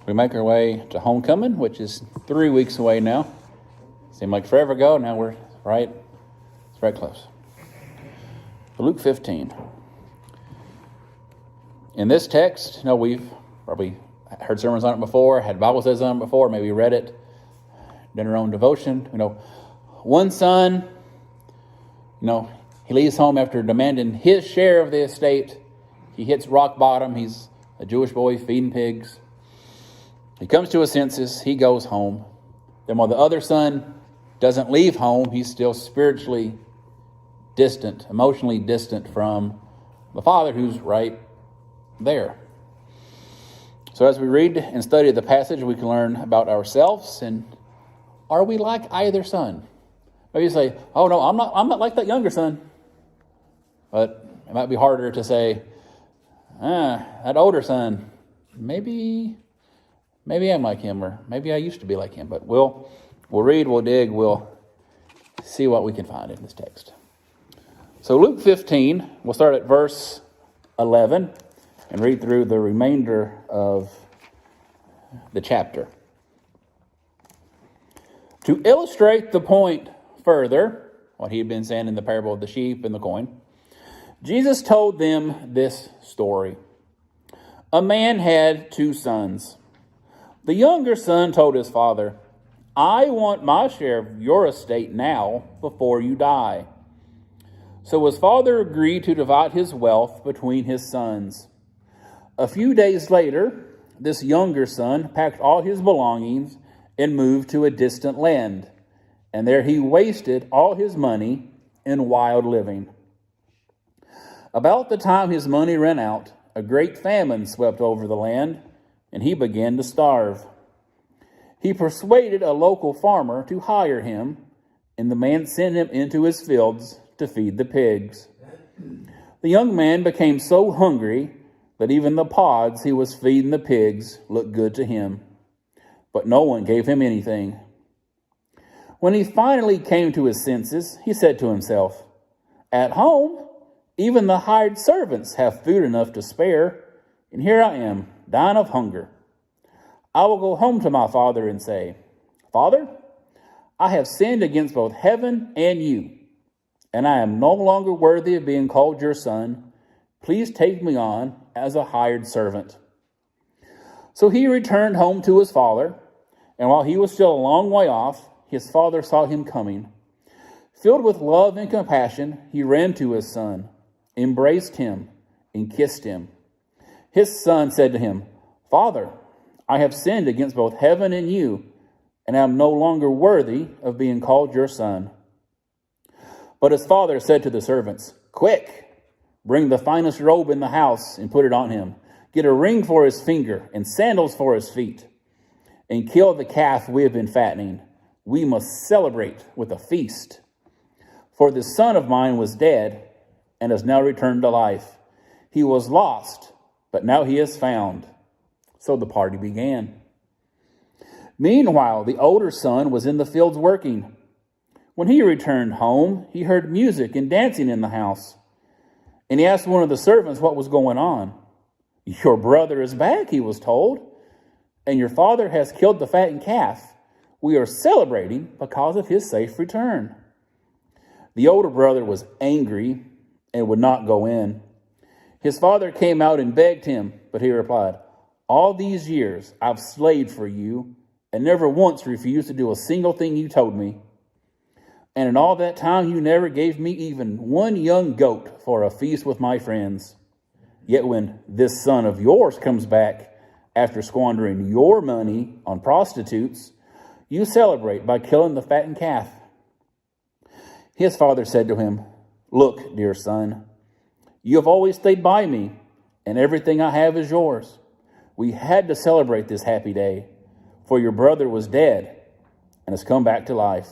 We make our way to homecoming, which is 3 weeks away now. Seemed like forever ago. Now it's right close. Luke 15. In this text, we've probably heard sermons on it before, had Bible studies on it before, maybe read it, done our own devotion. One son, he leaves home after demanding his share of the estate. He hits rock bottom. He's a Jewish boy feeding pigs. He comes to his senses. He goes home. Then while the other son doesn't leave home, he's still spiritually distant, emotionally distant from the father who's right there. So as we read and study the passage, we can learn about ourselves. And are we like either son? Maybe you say, oh no, I'm not like that younger son. But it might be harder to say, that older son, maybe I'm like him, or maybe I used to be like him. But we'll read, we'll dig, we'll see what we can find in this text. So Luke 15, we'll start at verse 11 and read through the remainder of the chapter. To illustrate the point further, what he had been saying in the parable of the sheep and the coin, Jesus told them this story. A man had 2 sons. The younger son told his father, I want my share of your estate now before you die. So his father agreed to divide his wealth between his sons. A few days later, this younger son packed all his belongings and moved to a distant land. And there he wasted all his money in wild living. About the time his money ran out, a great famine swept over the land, and he began to starve. He persuaded a local farmer to hire him, and the man sent him into his fields to feed the pigs. The young man became so hungry that even the pods he was feeding the pigs looked good to him, but no one gave him anything. When he finally came to his senses, he said to himself, At home, even the hired servants have food enough to spare, and here I am, dying of hunger. I will go home to my father and say, Father, I have sinned against both heaven and you, and I am no longer worthy of being called your son. Please take me on as a hired servant. So he returned home to his father, and while he was still a long way off, his father saw him coming. Filled with love and compassion, he ran to his son, embraced him, and kissed him. His son said to him, Father, I have sinned against both heaven and you, and am no longer worthy of being called your son. But his father said to the servants, Quick, bring the finest robe in the house and put it on him. Get a ring for his finger and sandals for his feet, and kill the calf we have been fattening. We must celebrate with a feast. For this son of mine was dead and has now returned to life. He was lost, but now he is found. So the party began. Meanwhile, the older son was in the fields working. When he returned home, he heard music and dancing in the house. And he asked one of the servants what was going on. Your brother is back, he was told, and your father has killed the fattened calf. We are celebrating because of his safe return. The older brother was angry and would not go in. His father came out and begged him, but he replied, All these years I've slaved for you and never once refused to do a single thing you told me. And in all that time you never gave me even one young goat for a feast with my friends. Yet when this son of yours comes back after squandering your money on prostitutes, you celebrate by killing the fattened calf. His father said to him, Look, dear son, you have always stayed by me, and everything I have is yours. We had to celebrate this happy day, for your brother was dead and has come back to life.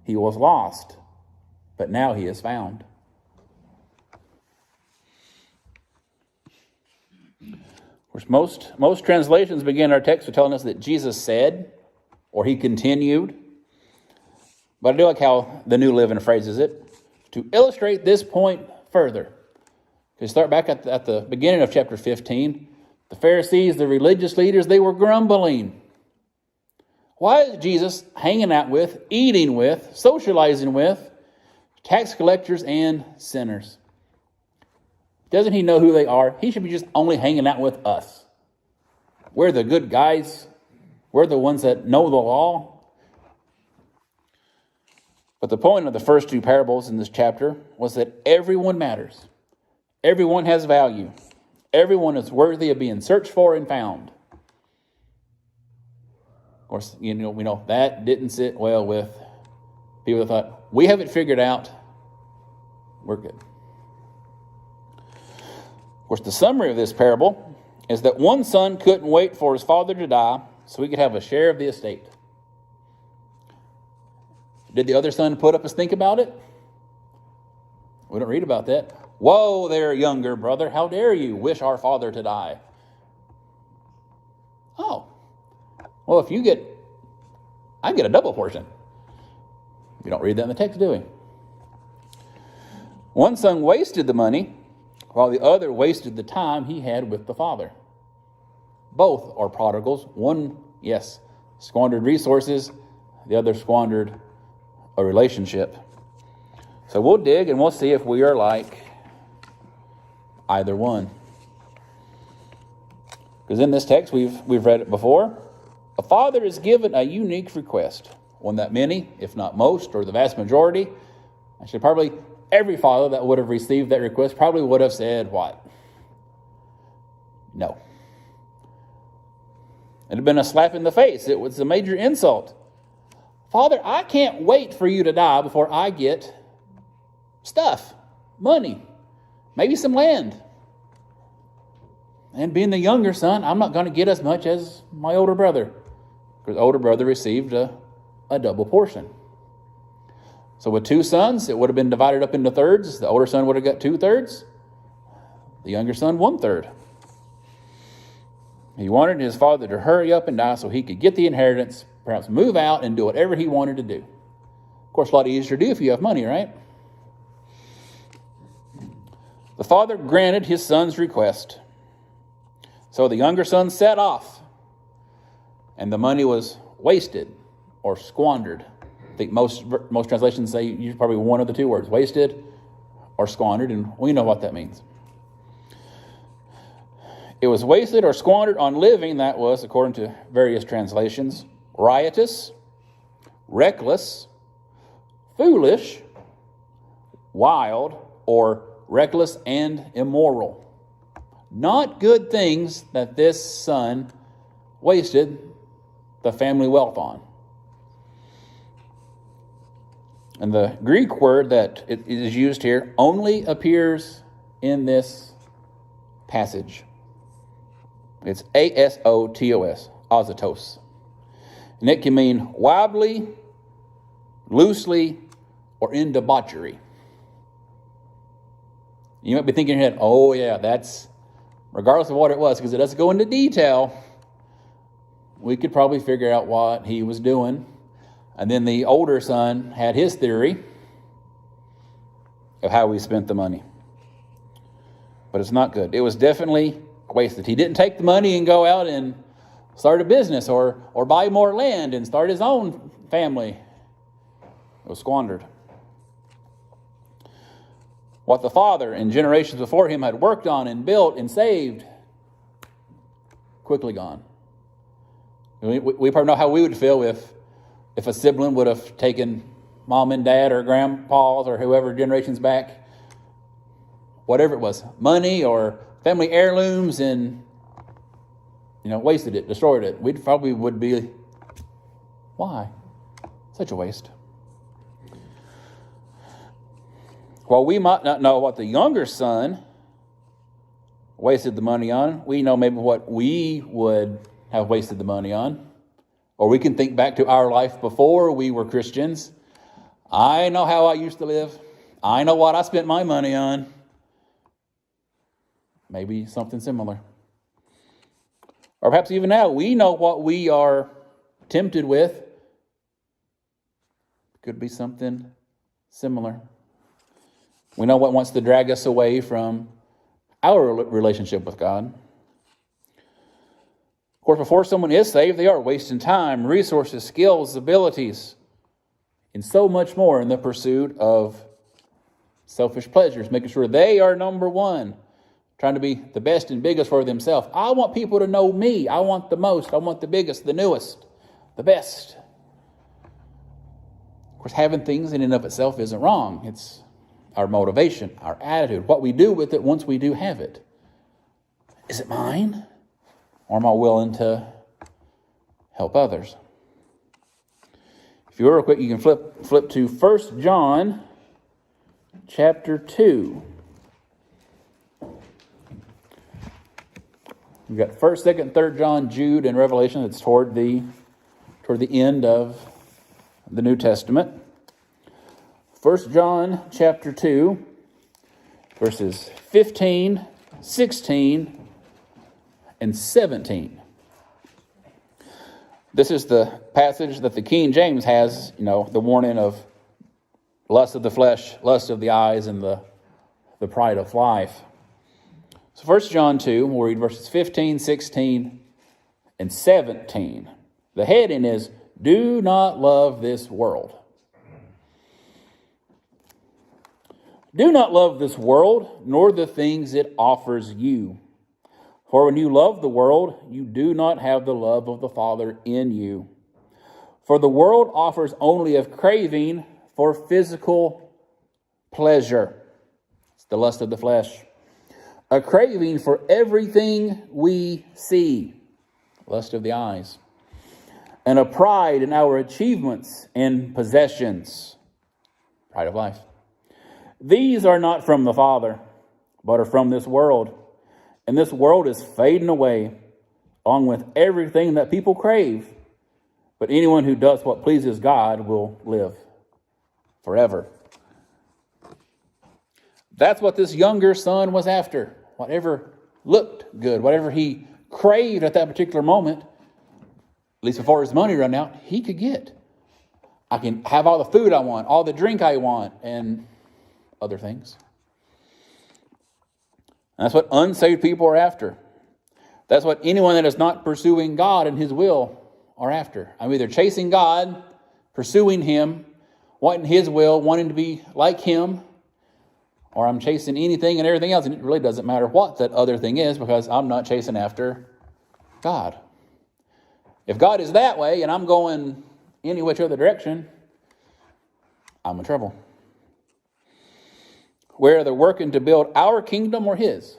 He was lost, but now he is found. Of course, most translations begin our text with telling us that Jesus said, or he continued. But I do like how the New Living phrases it. To illustrate this point further, we start back at the beginning of chapter 15. The Pharisees, the religious leaders, they were grumbling. Why is Jesus hanging out with, eating with, socializing with tax collectors and sinners? Doesn't he know who they are? He should be just only hanging out with us. We're the good guys. We're the ones that know the law. But the point of the first two parables in this chapter was that everyone matters. Everyone has value. Everyone is worthy of being searched for and found. Of course, we know that didn't sit well with people that thought, we have it figured out. We're good. Of course, the summary of this parable is that one son couldn't wait for his father to die so he could have a share of the estate. Did the other son put up a stink about it? We don't read about that. Whoa there, younger brother, how dare you wish our father to die? Oh, well, if you get, I get a double portion. We don't read that in the text, do we? One son wasted the money, while the other wasted the time he had with the father. Both are prodigals. One, yes, squandered resources. The other squandered a relationship. So we'll dig and we'll see if we are like either one. Because in this text, we've read it before. A father is given a unique request. One that many, if not most, or the vast majority, actually probably every father that would have received that request probably would have said what? No. It had been a slap in the face. It was a major insult. Father, I can't wait for you to die before I get stuff, money, maybe some land. And being the younger son, I'm not going to get as much as my older brother, because the older brother received a double portion. So with two sons, it would have been divided up into thirds. The older son would have got 2/3. The younger son, 1/3. He wanted his father to hurry up and die so he could get the inheritance, perhaps move out and do whatever he wanted to do. Of course, a lot easier to do if you have money, right? The father granted his son's request. So the younger son set off, and the money was wasted or squandered. I think most translations say use probably one of the two words, wasted or squandered, and we know what that means. It was wasted or squandered on living that was, according to various translations, riotous, reckless, foolish, wild, or reckless and immoral. Not good things that this son wasted the family wealth on. And the Greek word that is used here only appears in this passage. It's asotos, azotos. And it can mean wildly, loosely, or in debauchery. You might be thinking in your head, oh yeah, that's, regardless of what it was, because it doesn't go into detail, we could probably figure out what he was doing. And then the older son had his theory of how he spent the money. But it's not good. It was definitely wasted. He didn't take the money and go out and start a business or buy more land and start his own family. It was squandered. What the father and generations before him had worked on and built and saved, quickly gone. We probably know how we would feel if a sibling would have taken mom and dad or grandpa's or whoever generations back, whatever it was, money or family heirlooms, and wasted it, destroyed it. We probably would be, why? Such a waste. While we might not know what the younger son wasted the money on, we know maybe what we would have wasted the money on. Or we can think back to our life before we were Christians. I know how I used to live. I know what I spent my money on. Maybe something similar. Or perhaps even now, we know what we are tempted with. Could be something similar. We know what wants to drag us away from our relationship with God. course, before someone is saved, they are wasting time, resources, skills, abilities, and so much more in the pursuit of selfish pleasures, making sure they are number one, trying to be the best and biggest for themselves. I want people to know me. I want the most. I want the biggest, the newest, the best. Of course, having things in and of itself isn't wrong. It's our motivation, our attitude, what we do with it once we do have it. Is it mine? Or am I willing to help others? If you're real quick, you can flip to 1 John chapter 2. We've got 1st, 2nd, 3rd John, Jude, and Revelation. That's toward the end of the New Testament. 1 John chapter 2, verses 15, 16, and 17. This is the passage that the King James has, the warning of lust of the flesh, lust of the eyes, and the pride of life. So 1 John 2, we'll read verses 15, 16, and 17. The heading is, Do Not Love This World. Do not love this world, nor the things it offers you. For when you love the world, you do not have the love of the Father in you. For the world offers only a craving for physical pleasure. It's the lust of the flesh. A craving for everything we see. Lust of the eyes. And a pride in our achievements and possessions. Pride of life. These are not from the Father, but are from this world. And this world is fading away, along with everything that people crave. But anyone who does what pleases God will live forever. That's what this younger son was after. Whatever looked good, whatever he craved at that particular moment, at least before his money ran out, he could get. I can have all the food I want, all the drink I want, and other things. And that's what unsaved people are after. That's what anyone that is not pursuing God and His will are after. I'm either chasing God, pursuing Him, wanting His will, wanting to be like Him, or I'm chasing anything and everything else, and it really doesn't matter what that other thing is because I'm not chasing after God. If God is that way and I'm going any which other direction, I'm in trouble. We're either working to build our kingdom or His.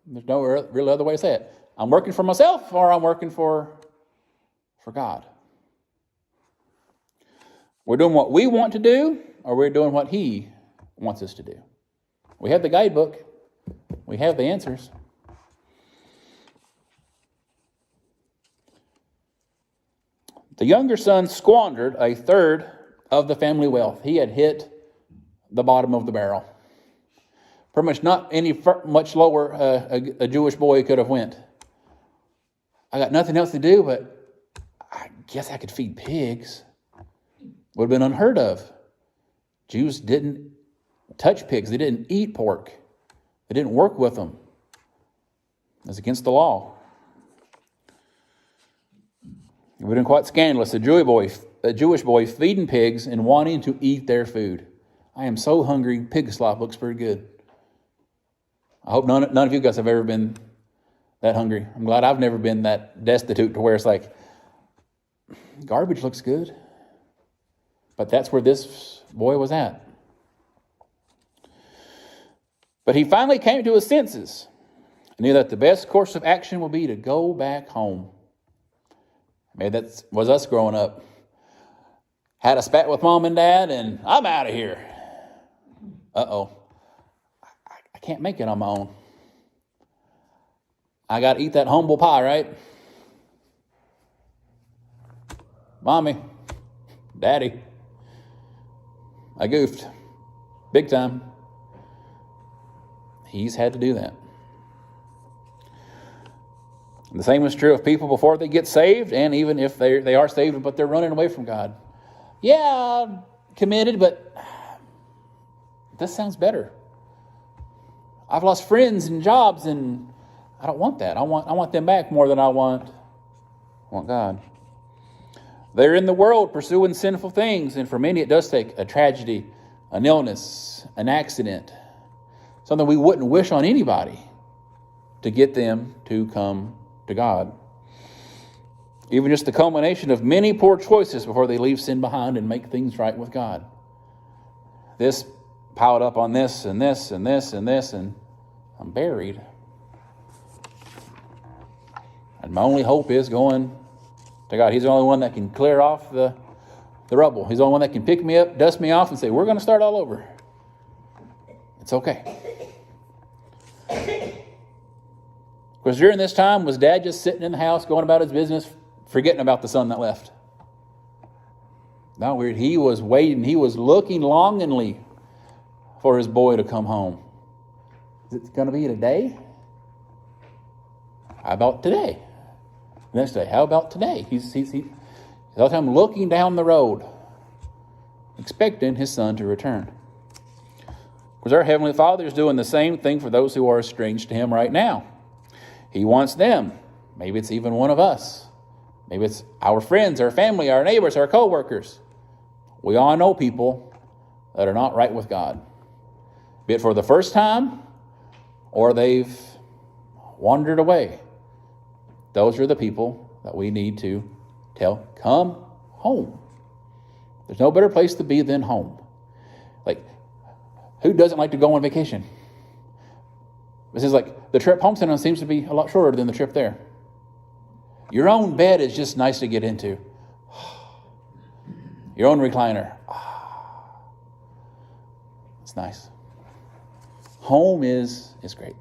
There's no real other way to say it. I'm working for myself or I'm working for God. We're doing what we want to do or we're doing what He wants us to do. We have the guidebook. We have the answers. The younger son squandered a third of the family wealth. He had hit the bottom of the barrel. Pretty much not any much lower a Jewish boy could have went. I got nothing else to do, but I guess I could feed pigs. Would have been unheard of. Jews didn't touch pigs. They didn't eat pork. They didn't work with them. It was against the law. It would have been quite scandalous. A Jewish boy feeding pigs and wanting to eat their food. I am so hungry. Pig slop looks pretty good. I hope none of you guys have ever been that hungry. I'm glad I've never been that destitute to where it's like, garbage looks good. But that's where this boy was at. But he finally came to his senses. He knew that the best course of action would be to go back home. Maybe that was us growing up. Had a spat with mom and dad, and I'm out of here. Uh-oh. I can't make it on my own. I got to eat that humble pie, right? Mommy, Daddy, I goofed. Big time. He's had to do that. The same is true of people before they get saved, and even if they are saved, but they're running away from God. Yeah, I'm committed, but this sounds better. I've lost friends and jobs, and I don't want that. I want them back more than I want want God. They're in the world pursuing sinful things, and for many it does take a tragedy, an illness, an accident, something we wouldn't wish on anybody to get them to come to God. Even just the culmination of many poor choices before they leave sin behind and make things right with God. This piled up on this and this and this and this, and I'm buried. And my only hope is going to God. He's the only one that can clear off the rubble. He's the only one that can pick me up, dust me off, and say, we're going to start all over. It's okay. Because during this time, was Dad just sitting in the house, going about his business, forgetting about the son that left? No, he was waiting. He was looking longingly for his boy to come home. Is it going to be today? How about today? Next day, how about today? He's all the time looking down the road, expecting his son to return. Because our Heavenly Father is doing the same thing for those who are estranged to Him right now. He wants them. Maybe it's even one of us. Maybe it's our friends, our family, our neighbors, our co-workers. We all know people that are not right with God. Be it for the first time or they've wandered away. Those are the people that we need to tell, come home. There's no better place to be than home. Like, who doesn't like to go on vacation? This is like the trip home sometimes seems to be a lot shorter than the trip there. Your own bed is just nice to get into. Your own recliner. It's nice. Home is great.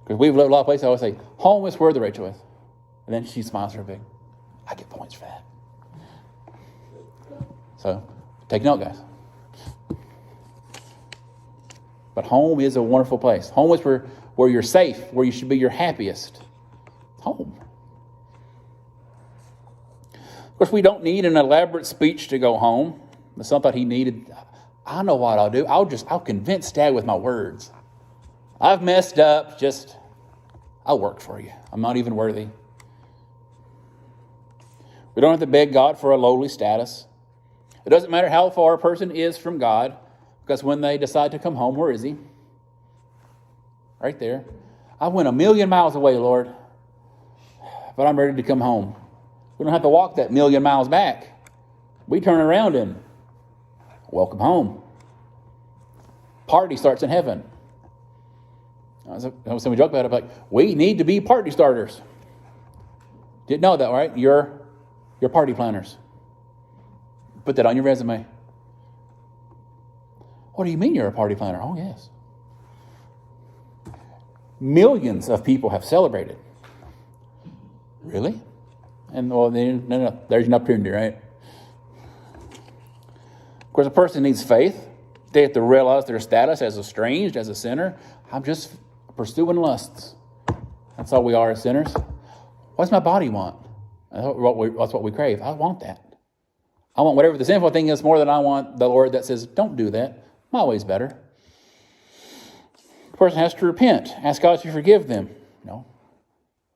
Because we've lived a lot of places, I always say, home is where the Rachel is. And then she smiles real big. I get points for that. So, take note, guys. But home is a wonderful place. Home is where you're safe, where you should be your happiest. Home. Of course, we don't need an elaborate speech to go home. The son thought he needed, I know what I'll do. I'll convince Dad with my words. I've messed up, I'll work for you. I'm not even worthy. We don't have to beg God for a lowly status. It doesn't matter how far a person is from God, because when they decide to come home, where is He? Right there. I went 1,000,000 miles away, Lord, but I'm ready to come home. We don't have to walk that 1,000,000 miles back. We turn around and welcome home. Party starts in heaven. Somebody joke about it, like, we need to be party starters. Didn't know that, right? You're party planners. Put that on your resume. What do you mean you're a party planner? Oh, yes. Millions of people have celebrated. Really? And well, no, there's an opportunity, right? Of course, a person needs faith. They have to realize their status as estranged, as a sinner. I'm just pursuing lusts. That's all we are as sinners. What does my body want? That's what we crave. I want that. I want whatever the sinful thing is more than I want the Lord that says, don't do that. My way's better. The person has to repent. Ask God to forgive them. No.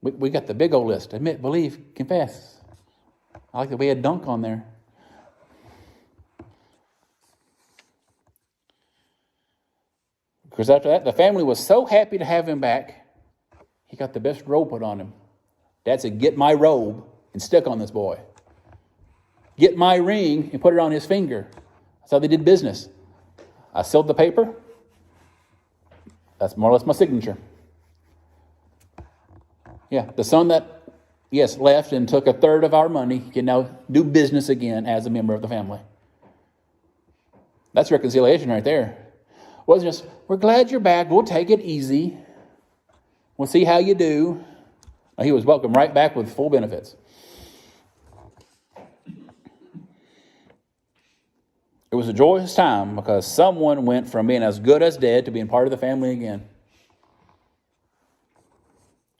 We got the big old list. Admit, believe, confess. I like that we had dunk on there. Because after that, the family was so happy to have him back, he got the best robe put on him. Dad said, get my robe and stick on this boy. Get my ring and put it on his finger. That's how they did business. I sealed the paper. That's more or less my signature. Yeah, the son that, yes, left and took 1/3 of our money can now do business again as a member of the family. That's reconciliation right there. It wasn't just, we're glad you're back. We'll take it easy. We'll see how you do. No, he was welcomed right back with full benefits. It was a joyous time because someone went from being as good as dead to being part of the family again.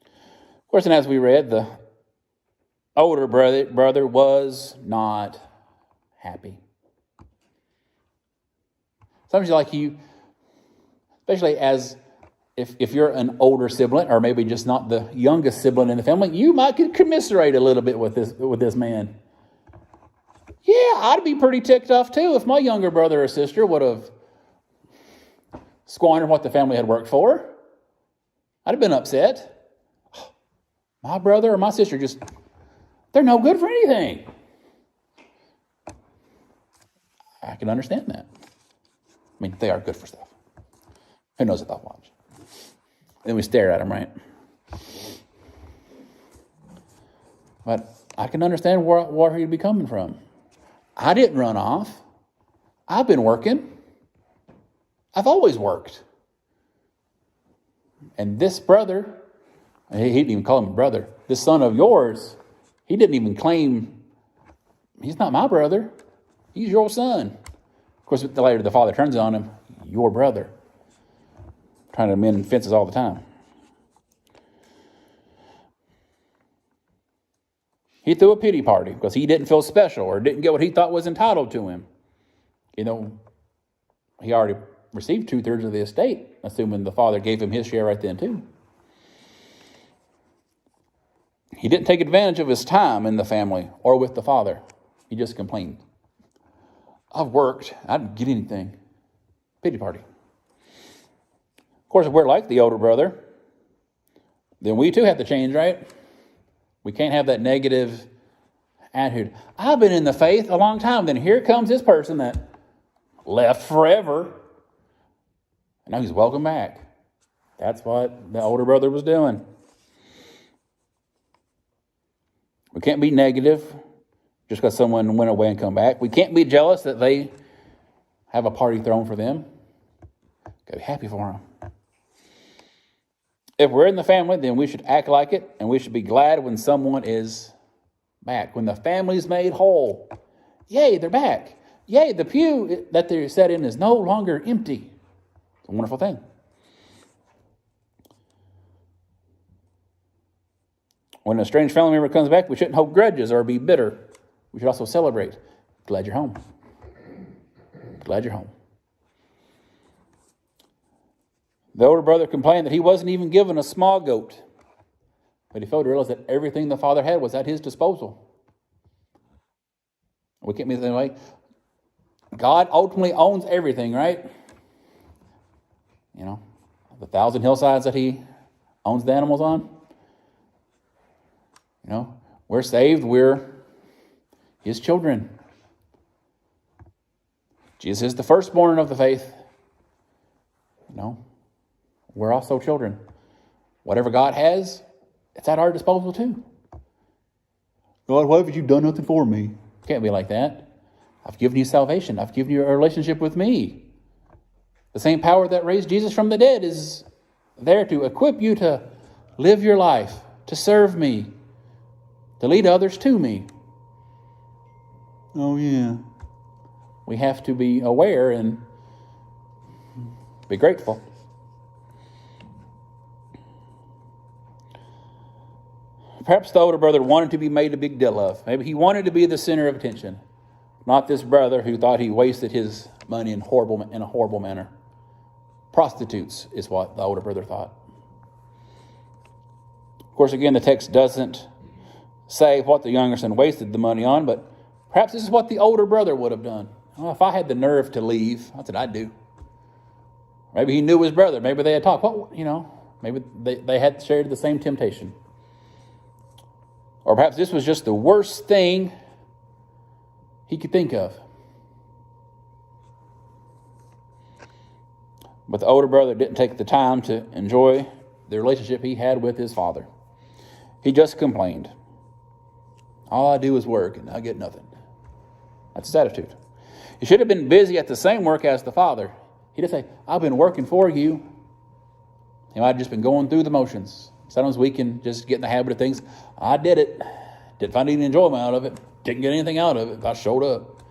Of course, and as we read, the older brother was not happy. Sometimes like you, especially as if you're an older sibling, or maybe just not the youngest sibling in the family, you might could commiserate a little bit with this man. Yeah, I'd be pretty ticked off too if my younger brother or sister would have squandered what the family had worked for. I'd have been upset. My brother or my sister they're no good for anything. I can understand that. I mean, they are good for stuff. Who knows if they'll watch? Then we stare at them, right? But I can understand where he'd be coming from. I didn't run off. I've been working. I've always worked. And this brother, he didn't even call him brother, this son of yours, he didn't even claim, he's not my brother. He's your son. Of course, later the father turns on him, your brother. Trying to mend fences all the time. He threw a pity party because he didn't feel special or didn't get what he thought was entitled to him. You know, he already received 2/3 of the estate, assuming the father gave him his share right then too. He didn't take advantage of his time in the family or with the father. He just complained. I've worked. I didn't get anything. Pity party. Of course, if we're like the older brother, then we too have to change, right? We can't have that negative attitude. I've been in the faith a long time. Then here comes this person that left forever. And now he's welcome back. That's what the older brother was doing. We can't be negative just because someone went away and come back. We can't be jealous that they have a party thrown for them. Gotta be happy for them. If we're in the family, then we should act like it, and we should be glad when someone is back. When the family's made whole. Yay, they're back. Yay, the pew that they're set in is no longer empty. It's a wonderful thing. When a strange family member comes back, we shouldn't hold grudges or be bitter. We should also celebrate. Glad you're home. Glad you're home. The older brother complained that he wasn't even given a small goat. But he failed to realize that everything the father had was at his disposal. We can't be the same way. God ultimately owns everything, right? You know, the 1,000 hillsides that he owns the animals on. You know, we're saved. We're his children. Jesus is the firstborn of the faith. You know, we're also children. Whatever God has, it's at our disposal too. God, why haven't you done nothing for me? Can't be like that. I've given you salvation. I've given you a relationship with me. The same power that raised Jesus from the dead is there to equip you to live your life, to serve me, to lead others to me. Oh, yeah. We have to be aware and be grateful. Perhaps the older brother wanted to be made a big deal of. Maybe he wanted to be the center of attention. Not this brother who thought he wasted his money in a horrible manner. Prostitutes is what the older brother thought. Of course, again, the text doesn't say what the younger son wasted the money on, but perhaps this is what the older brother would have done. Well, if I had the nerve to leave, that's what I'd do. Maybe he knew his brother. Maybe they had talked. Well, you know, maybe they had shared the same temptation. Or perhaps this was just the worst thing he could think of. But the older brother didn't take the time to enjoy the relationship he had with his father. He just complained. All I do is work and I get nothing. That's his attitude. He should have been busy at the same work as the father. He didn't say, I've been working for you. He might have just been going through the motions. Sometimes we can just get in the habit of things. I did it. Didn't find any enjoyment out of it. Didn't get anything out of it. I showed up.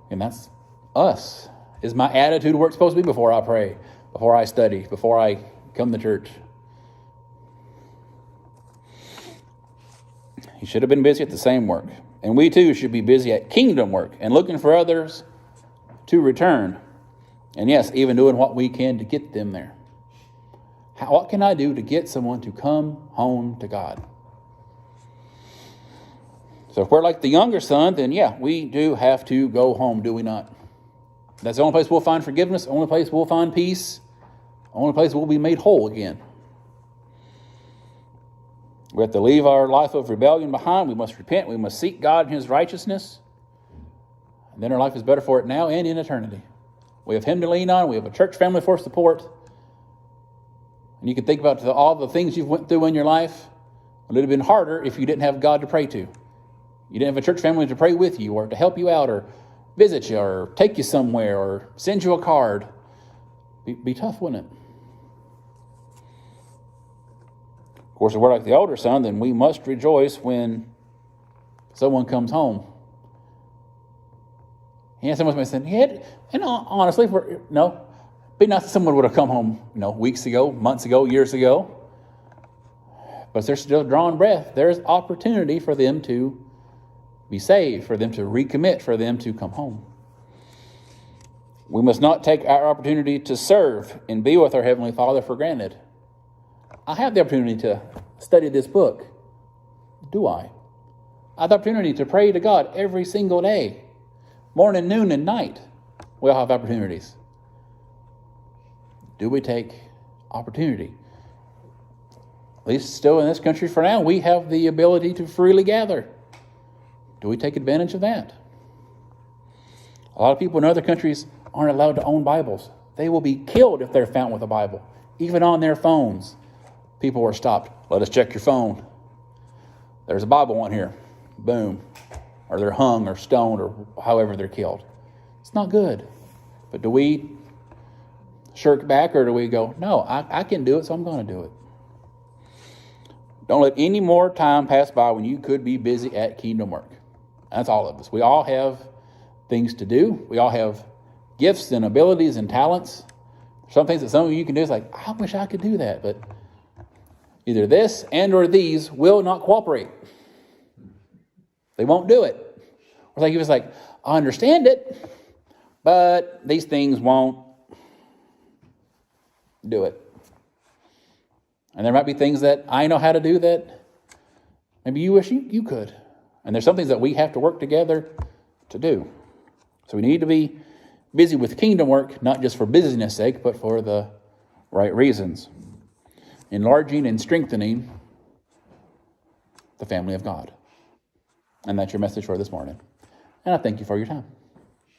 And that's us. Is my attitude where it's supposed to be before I pray, before I study, before I come to church? He should have been busy at the same work. And we too should be busy at kingdom work and looking for others to return. And yes, even doing what we can to get them there. What can I do to get someone to come home to God? So if we're like the younger son, then yeah, we do have to go home, do we not? That's the only place we'll find forgiveness, the only place we'll find peace, the only place we'll be made whole again. We have to leave our life of rebellion behind. We must repent. We must seek God in His righteousness. And then our life is better for it now and in eternity. We have Him to lean on. We have a church family for support. And you can think about all the things you've went through in your life. It would have been harder if you didn't have God to pray to. You didn't have a church family to pray with you or to help you out or visit you or take you somewhere or send you a card. Be tough, wouldn't it? Of course, if we're like the older son, then we must rejoice when someone comes home. Yeah, someone might say, yeah, and honestly, be nice if someone would have come home, weeks ago, months ago, years ago. But if they're still drawing breath, there's opportunity for them to be saved, for them to recommit, for them to come home. We must not take our opportunity to serve and be with our Heavenly Father for granted. I have the opportunity to study this book. Do I? I have the opportunity to pray to God every single day, morning, noon, and night. We all have opportunities. Do we take opportunity? At least still in this country for now, we have the ability to freely gather. Do we take advantage of that? A lot of people in other countries aren't allowed to own Bibles. They will be killed if they're found with a Bible, even on their phones. People were stopped. Let us check your phone. There's a Bible on here. Boom. Or they're hung or stoned or however they're killed. It's not good. But do we shirk back or do we go, no, I can do it, so I'm going to do it. Don't let any more time pass by when you could be busy at kingdom work. That's all of us. We all have things to do. We all have gifts and abilities and talents. Some things that some of you can do is like, I wish I could do that, but either this and or these will not cooperate. They won't do it. Or like he was like, I understand it, but these things won't do it. And there might be things that I know how to do that maybe you wish you could. And there's some things that we have to work together to do. So we need to be busy with kingdom work, not just for busyness' sake, but for the right reasons. Enlarging and strengthening the family of God. And that's your message for this morning. And I thank you for your time.